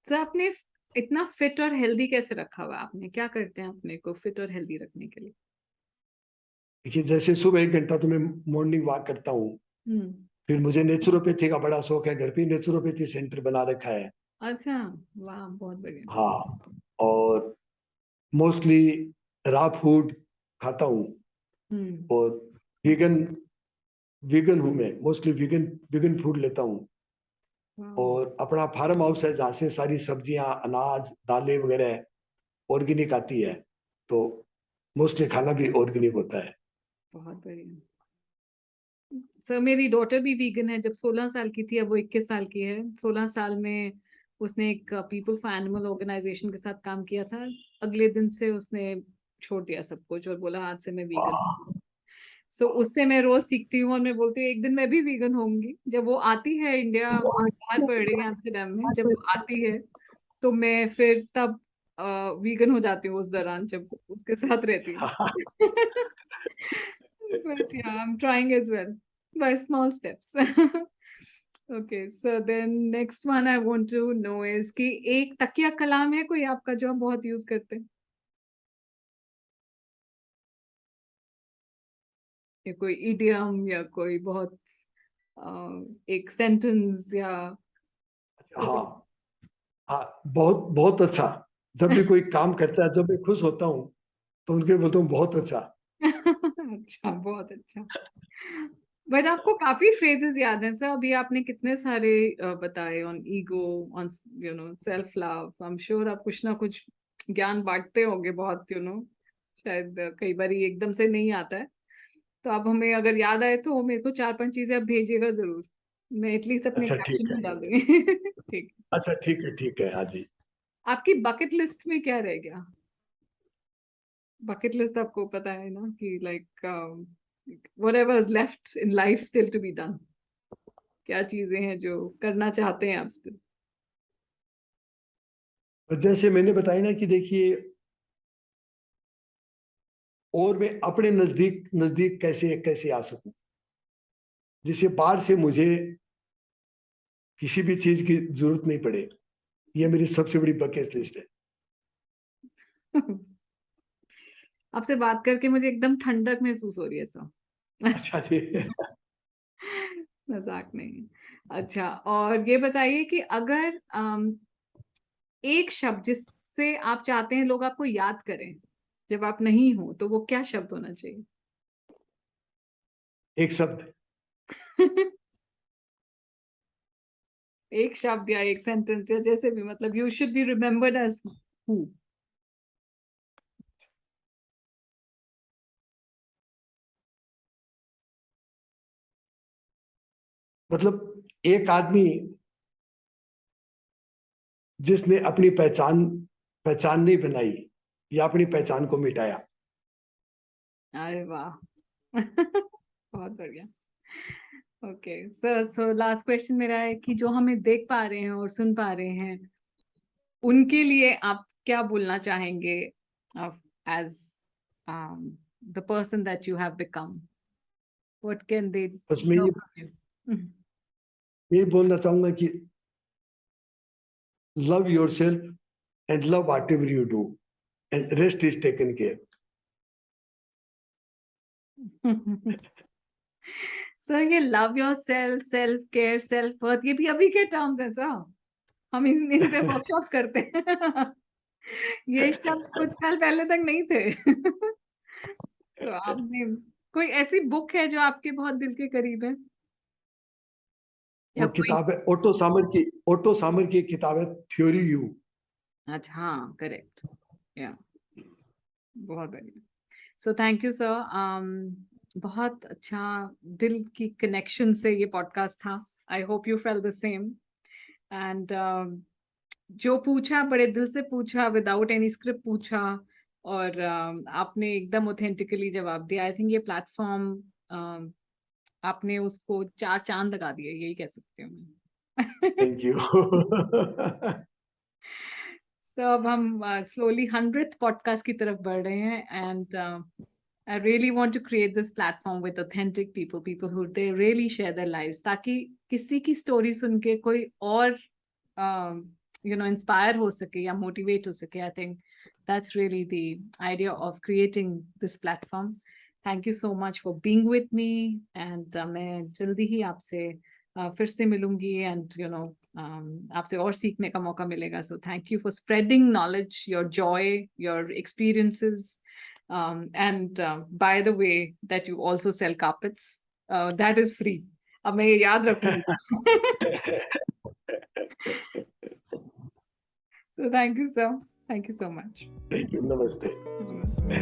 सर आपने इतना फिट और हेल्दी कैसे रखा हुआ है? आपने क्या करते हैं अपने को फिट और हेल्दी रखने के लिए? देखिए, जैसे सुबह 1 घंटा तो मैं मॉर्निंग वॉक करता हूँ। हम्म। फिर मुझे नेचुरोपैथी का बड़ा शौक है, घर पे नेचुरोपैथी सेंटर बना रखा है। अच्छा। वाह, बहुत बढ़िया। हाँ। और मोस्टली रॉ फूड खाता हूँ। हम्म। और वीगन वीगन हूँ मैं, मोस्टली वीगन वीगन फूड लेता हूँ। वाह। और अपना फार्म हाउस है, जहाँ से सारी सब्जियां, अनाज, दालें वगैरह ऑर्गेनिक आती है, तो मोस्टली खाना भी ऑर्गेनिक होता है। बहुत बढ़िया। सर मेरी डॉटर भी वीगन है। जब 16 साल की थी, अब वो 21 साल की है। 16 साल में उसने एक पीपल फॉर एनिमल ऑर्गेनाइजेशन के साथ काम किया था। अगले दिन से उसने छोड़ दिया सब कुछ और बोला आज से मैं वीगन। सो उससे मैं रोज सीखती हूँ और मैं बोलती हूँ एक दिन मैं भी वीगन होंगी। जब वो आती है इंडिया, वो बाहर पढ़ रही है एम्स्टर्डम में, जब वो आती है तो मैं फिर तब वीगन हो जाती हूँ उस दौरान जब उसके साथ रहती हूँ। But yeah, I'm trying as well by small steps. Okay, so then next one I want to know is कि एक तकिया कलाम है कोई आपका जो आप बहुत यूज करते हैं, या कोई इडियम या कोई बहुत एक सेंटेंस या कुछ? हाँ। हाँ, बहुत बहुत अच्छा। जब भी कोई काम करता है, जब मैं खुश होता हूँ, तो उनके बोलता हूँ बहुत अच्छा। अच्छा, बहुत अच्छा। बट आपको काफी फ्रेजेस याद हैं सर। अभी आपने कितने सारे बताए on ego, on self love. I am sure आप कुछ ना कुछ ज्ञान बांटते होंगे बहुत, शायद कई बार एकदम से नहीं आता है। तो आप हमें अगर याद आए तो मेरे को 4-5 चीजें आप भेजिएगा जरूर। मैं एटलीस्ट अपने अच्छा ठीक कैप्शन है। में डाल दूंगी। ठीक। अच्छा ठीक है, हाँ जी। आपकी बकेट लिस्ट में क्या रह गया? बकेट लिस्ट आपको पता है ना कि like whatever is left in life still to be done, क्या चीजें हैं जो करना चाहते हैं आप still? और जैसे मैंने बताया ना कि देखिए, और मैं अपने नजदीक नजदीक कैसे कैसे आ सकूं, जिससे बाहर से मुझे किसी भी चीज की जरूरत नहीं पड़े। ये मेरी सबसे बड़ी बकेट लिस्ट है। आपसे बात करके मुझे एकदम ठंडक महसूस हो रही है सर। अच्छा जी। मजाक नहीं। अच्छा, और ये बताइए कि अगर एक शब्द जिससे आप चाहते हैं लोग आपको याद करें जब आप नहीं हो, तो वो क्या शब्द होना चाहिए? एक शब्द। एक शब्द या एक सेंटेंस या जैसे भी, मतलब you should be remembered as who. मतलब एक आदमी जिसने अपनी पहचान पहचान नहीं बनाई, या अपनी पहचान को मिटाया। अरे वाह। बहुत बढ़िया। Okay sir, so last question मेरा है कि जो हमें देख पा रहे हैं और सुन पा रहे हैं, उनके लिए आप क्या बोलना चाहेंगे as the person that you have become? What can they बस लर्न फ्रॉम यू? मैं ये बोलना चाहूंगा कि love yourself and love whatever you do, and rest is taken care. Sir ये love yourself, self care, self worth, ये भी अभी के टर्म्स हैं सर। हम इन पे वर्कशॉप्स करते हैं। ये शब्द कुछ साल पहले तक नहीं थे। तो आपने कोई ऐसी बुक है जो आपके बहुत दिल के करीब है, या वो कोई? किताब है ओटो सामर की एक किताब है, थ्योरी यू। अच्छा, हाँ, करेक्ट। या, बहुत बढ़िया। सो थैंक यू सर। बहुत अच्छा, दिल की कनेक्शन से ये पॉडकास्ट था। I hope you fail the same. And जो पूछा बड़े दिल से पूछा, विदाउट एनी स्क्रिप्ट पूछा, और आपने एकदम ऑथेंटिकली जवाब दिया। आई थिंक ये प्लेटफॉर्म आपने उसको 4 चांद लगा दिए, यही कह सकती हूँ मैं। Thank you. तो अब हम स्लोली 100th पॉडकास्ट की तरफ बढ़ रहे हैं, and I really want to create this platform with authentic people, people who they really share their lives, ताकि किसी की स्टोरी सुन के कोई और इंस्पायर हो सके या मोटिवेट हो सके. I think that's really the idea of creating this platform. Thank you so much for being with me, and मैं जल्दी ही आपसे फिर से मिलूंगी, and आपसे और सीखने का मौका मिलेगा. So thank you for spreading knowledge, your joy, your experiences. And by the way, that you also sell carpets, that is free. अब मैं ये याद रखूंगी. So thank you so much. Thank you, नमस्ते। Namaste.